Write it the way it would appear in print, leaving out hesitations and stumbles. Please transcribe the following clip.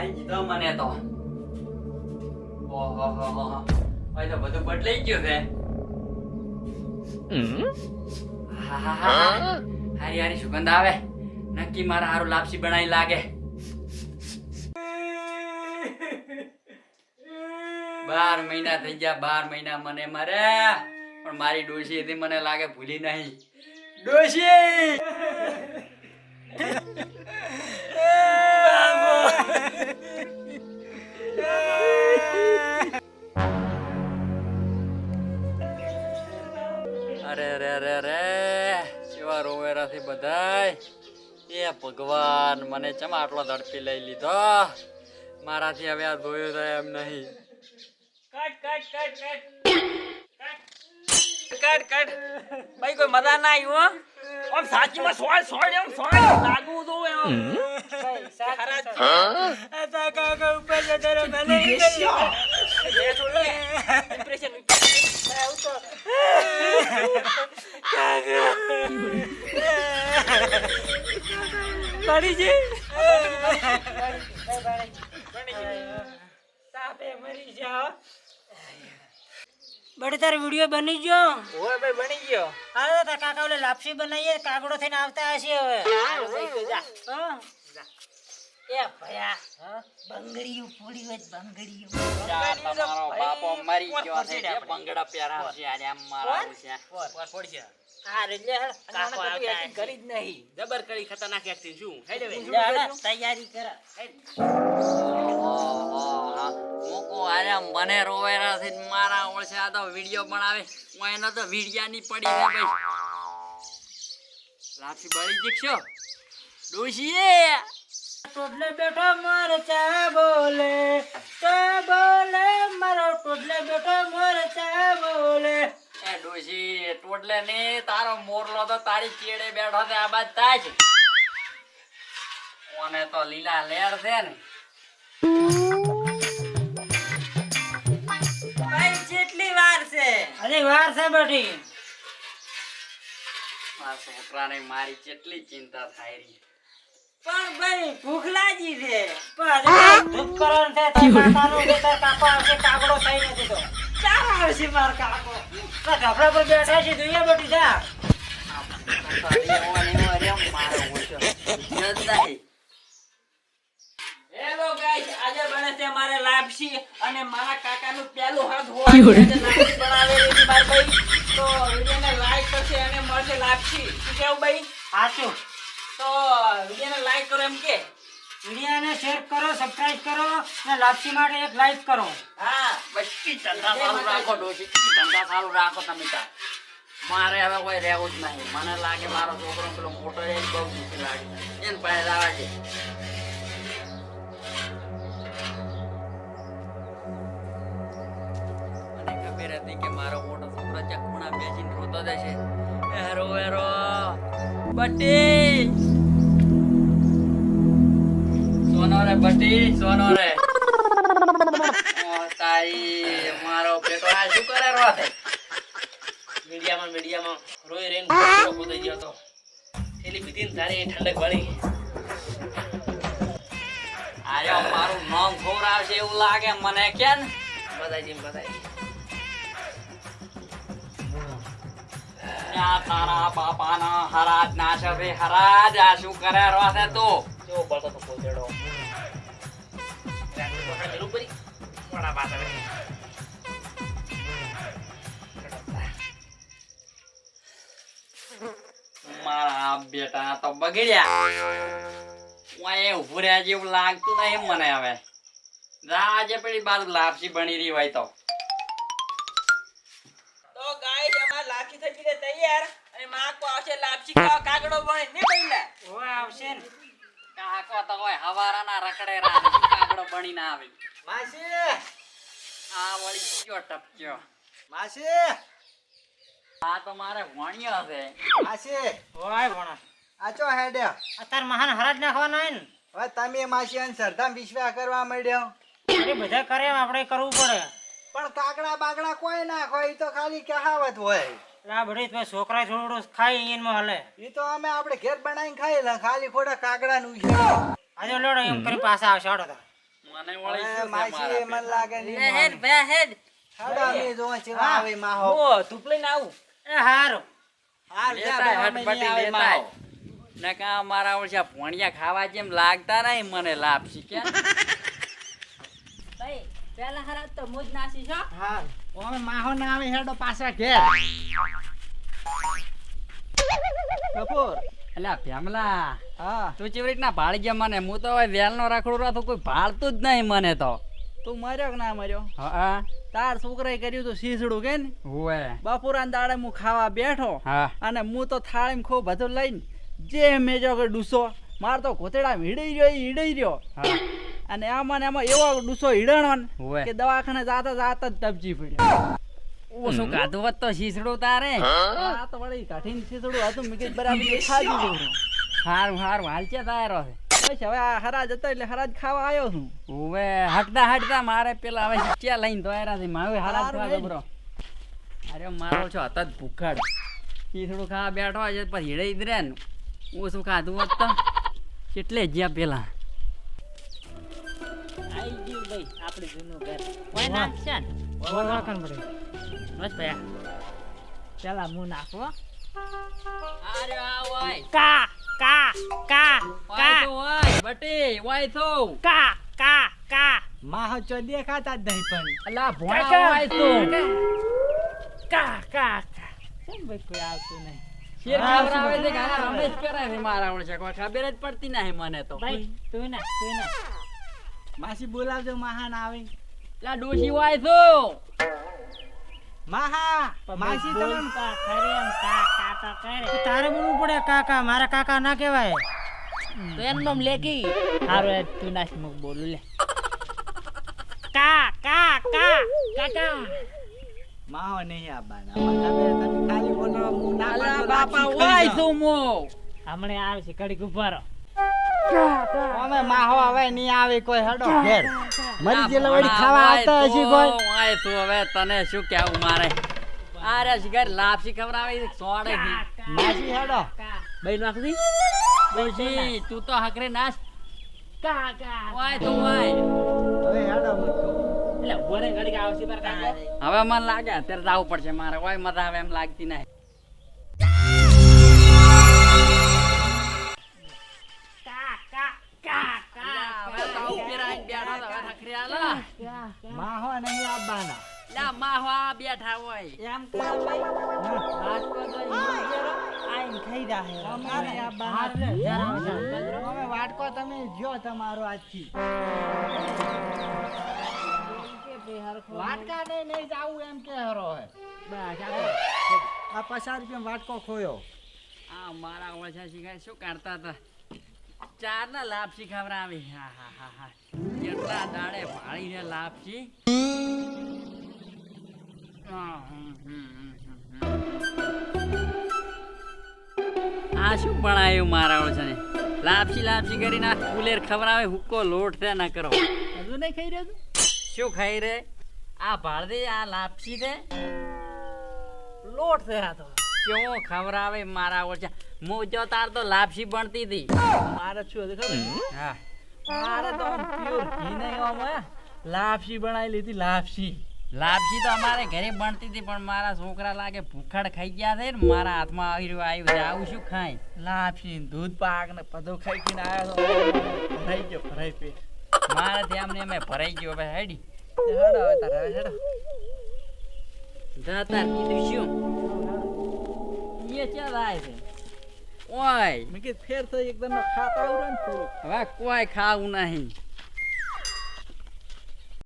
મારી દીધો મને તો. ઓહો હો હો, હવે તો બધું બદલાઈ ગયું છે. હા હા હા, હારી હારી સુગંધ આવે. નક્કી મારા હારું લાપસી બનાવી લાગે. 12 મહિના થઈ ગયા, 12 મહિના મને માર્યા, પણ મારી ડોશી હતી મને લાગે ભૂલી નહીં. ડોશી અરે અરે અરે અરે કેવા રોવેરાથી બધાય. એ ભગવાન, મને ચમ આટલો ઝડપી લઈ લીધો. મારાથી હવે આ ધોયો થાય એમ નહીં. કટ ભાઈ, કોઈ મજા ના આવી હો. આમ સાચીમાં સોળ એમ લાગવું તો એમ કાકા ઉપર જતો રે મને ઇમ્પ્રેશન પડી જે સાપે મરી જાઓ. બડે તારો વિડિયો બની ગયો? ઓય ભાઈ બની ગયો. હાલો તા કાકા ઓલે લાપસી બનાવીએ, કાગડો થઈને આવતા હશે હવે. હાલો ભાઈ તો જા. હા એ ભયા બંગડીયું પૂરી હોય બંગડીયું. જા, તમારો બાપો મરી ગયો છે. જે બંગડા પહેરા છે આને આમ મારાવું છે. ફોડ છે. હા રે લે કાકો આવતા હશે. કરી જ નહીં. જબર કરી ખતરનાક એક્ટિંગ શું હેડે વે તૈયારી કર. મોકો આરે મને રોવેરા છે મારા ઓળશે. આ તો વિડિયો બનાવે, હું એનો તો વિડિયાની પડી છે ભાઈ. લાપસી બળી જીકશો ડોશી. ટોડલે બેઠો મરચા બોલે, ચા બોલે મારો ટોડલે બેઠો મરચા બોલે. એ ડોશી ટોડલે ને તારો મોરલો તો તારી ચેડે બેઠો છે. આ બાદ થાય છે ઓને તો લીલા લેર છે ને. ભાઈ કેટલી વાર છે? હજી વાર છે બેઠી. મારા છોકરાને મારી કેટલી ચિંતા થાય રહી. પણ ભાઈ ભૂખ લાગી છે. પણ હજી ધૂપ કરવાનું છે. તાર કાકાનું છે, તાર કાકો આવશે, કાગડો થઈ નથી તો ચાર આવશે માર કાકો. તાર ઢફડા પર બેઠા છે, જોઈએ બેઠી જા. હેલો ગાઈસ, આજે બને છે મારે લાપસી અને મારા કાકાનું પહેલું હાથ હોય લાપસી બનાવેલી છે માર ભાઈ. તો વિડિયોને લાઈક કરશે અને મળશે લાપસી. શું કેવું ભાઈ? સાચું. તો વિડિયોને લાઈક કરો એમ કે. વિડિયોને શેર કરો, સબસ્ક્રાઇબ કરો અને લાપસી માટે એક લાઈક કરો. હા બધી ધંધા ચાલુ રાખો ડોશી, ધંધા ચાલુ રાખો તમે તાર. મારે હવે કોઈ રહેવું જ નહીં. મને લાગે મારો છોકરો પેલો મોટો એ બહુ દુઃખ લાગે. એને પાસે લાવે છે. મને ખબર હતી કે મારો મોટો છોકરો ચકુણા બેસીને રોતો જશે. હેરો હેરો બટી સોનો રે, બટી સોનો રે. તારી મારો બેટો આ શું કરે રોતે? મીડિયામાં રોઈ રેન કૂદી ગયો તો થેલી પીધીને તારી ઠંડક વાળી. આરે મારું નામ ખોરાવશે એવું લાગે મને. કેમ બધાજી ત્યાં તારા બાપાના હરાજ નાશે ભઈ હરાજ. આ શું કરે રોતે તું? કેવો પડતો તો પોતેડો જરૂર પડી વડા પાસ હવે. મારા બેટા તો બગડ્યા. ઓય ઉભું રહ્યા જેવું લાગતું નહીં મને હવે. આજે પેલી બાજુ લાપસી બની રહી હોય તો. તો ગાઈસ અમાર લાપસી થઈ ગઈ છે તૈયાર અને માકો આવશે લાપસી ખાવા. કાગડો બને ને પહેલા ઓ આવશે ને. કાકો તો હોય હવારાના રખડે રાત કાગડો બની ના આવે. માસી આ વળી કયો ટપક્યો. માસી આ તો મારે ભણ્યો છે. માસી ઓય ભણા આ ચો હેડ્યા અતાર મહાન હરાજ નાખવાના હે ને. હવે તમે માસી અને સરધામ વિશ્વા કરવા માંડ્યો. અરે બધા કરે એમ આપણે કરવું પડે. પણ કાકડા બાગડા કોઈ ના હોય, તો ખાલી કહાવત હોય. આ બધી તો છોકરા થોડું ખાઈ એમાં હાલે. એ તો અમે આપણે ઘેર બનાવીને ખાઈ લે, ખાલી ખોટા કાકડા નું છે. આજે લોડો એમ કરી પાછા આવશે. હડો તા તને વળી હવે શું છે માસી મારા મને લાગે નહીં લે હેડ માને. બે હેડ હાડો અમે જોવા ચેવા આવે માહો. હું ધૂપ લઈને આવું એ હારું હાલ જા લેતાય બે અમે હટપટી નહીં આવે લેતાય. માહો. ને કા મારા ઓછા ભોણિયા ખાવા જેમ લાગતા નહીં મને લાપસી કે ભાઈ પેલા હરા તો મુજ નાસી છો હાલ અમે માહો ના આવે હેડો પાછા ઘેર. કપૂર અલ્યા ભેમલા હા તું ચેવી રીતના ભાળી ગયા મને હું તો હવે વેલનો રાખડું રાખું કોઈ ભાળતું જ નહીં મને તો તું મર્યો કે ના મર્યો? હા તાર છોકરાએ કર્યું તું શીસડું કે ને હોવે બપોરના દાડે હું ખાવા બેઠો હા અને હું તો થાળીમાં ખૂબ બધું લઈને જે મેજો કે ડૂસો માર તો ઘોતેડા હીડાઈ રહ્યો હા અને આમાં ને આમાં એવો ડૂસો હીડાણો ને હોવે કે દવાખાને જાતા જાતા જ તપજી પડ્યો. ઓછું કાધું હોત તો શીસડું તારે આ તો વળી કાઢીને શીસડું હતું મેં કીધું બરાબર ખાધી લીધું. હારું હારું હાલ છે તારો છે બસ હવે આ હરાજ હતો એટલે હરાજ ખાવા આવ્યો છું. હોવે હટતા હટતા મારે પેલા હવે ચિયા લઈને તો આયરા છે મારે હારા હારું ખાવા હેડ. ગબરો અરે મારો છો હતા જ ભૂખડ શીસડું ખાવા બેઠો છે પછી હીડાઈ જ રે ને ઓછું ખાધું હોત તો કેટલે જ્યાં પેલા આઈ ગયું ભાઈ આપણે જૂનું ઘર કોઈ નાખશે ને બસ ભાઈ પેલા હું નાખો અરે આ વાય કા કા કા વાય તો વાય બટી વાય તો કા કા કા માહો ચો દેખાતા જ નહીં પણ અલા ભોણા કાકા. વાય તો કા કા કેમ ભાઈ કોઈ આવતું નહીં શેર ખવડાવે છે કે આના રમેશ કરે છે મારા ઓળશે કોઈ ખબર જ પડતી નહીં મને તો ભાઈ તું ના માસી બોલાવજો માહા ના આવે. લા ડોશી વાય તો માહા માસી તમે બોલતા ખરે એમ કા કા તો કરે તારે બોલવું પડે કાકા મારા કાકા ના કહેવાય તો એમ નામ લેકી હારો તું નાસ મુક બોલું લે કા કા કા કાકા માહો નહીં આવવાના. મને ખબર તમે ખાલી બોલો હું ના અલા પાડતો બાપા લાપસી વાય ખાઈ તો જાઉં. મો હમણે આવશે કડીક ઉભારો અમે માહો હવે નહીં આવે કોઈ હેડો ઘેર. મરી આ ગયેલા વળી ભોણા ખાવા વાય આવતા તો, હશે કોઈ. વાય તો હવે તને શું કેવું મારે આરે શિકાર લાપસી ખવડાવી સોડે થી માસી હેડો બઈ નાખી ડોશી તું તો હકરે નાસ કા કા વાય તો વાય હવે હેડો મૂકો. એટલે ઉભો રે કડીક આવશે પર કાકા હવે મને લાગે અત્યારે જવું પડશે મારે કોઈ મજા હવે એમ લાગતી નહીં કા કા કા કા હવે તો ઉપર આવીને બેઠો તો હવે હકરે આલા માહો નહીં આવવાના. લા માહવા બેઠા હોય એમ કરે ભાઈ વાસ્કો તો ઈંગેરો આઈન ખાઈ જાહે અમારે આ બહાર અમે વાટકો તમે જો તમારો આજથી વાટકા નહીં જાવું એમ કે હરો હે. આ 50 રૂપિયા વાટકો ખોયો. આ મારા ઓછા શીખાય શું કરતા હતા ચાર ના લાપસી ખવડાવી હા હા હા હા કેટલા દાડે ભાળી ને લાપસી આ શું બનાવ્યું મારા ઓછાને લાપસી લાપસી કરીને આ કુલેર ખવડાવે હુક્કો લોટ છે ના કરો હજુ નહીં ખાઈ રહ્યો તું? શું ખાઈ રે આ ભાળદી આ લાપસી છે લોટ છે આ તો કેવો ખવડાવે મારા ઓછા હું જો તાર તો લાપસી બનતી હતી મારે શું હતું ખબર? હા મારે તો પ્યોર ઘી નહીં આમાં લાપસી બનાવી લીધી લાપસી. લાપસી તો અમારે ઘરે બનતી હતી પણ મારા છોકરા લાગે ભૂખડ ખાઈ ગયા છે ને મારા હાથમાં આવ્યું છે આવું શું ખાય લાપસી ને દૂધ પાક ને બધું ખાઈ પીને આવ્યો તો ભરાઈ ગયો ભરાઈ પેટ. મારે ત્યાં એમને મેં ભરાઈ ગયો ભાઈ હેડી હેડો હવે તારે હવે હેડો. તાર કીધું શું એ ક્યાં જાય છે ઓય મેં કીધું ફેર થઈ એકદમ ખાતા આવડે ને થોડું. હવે કોઈ ખાવું નહીં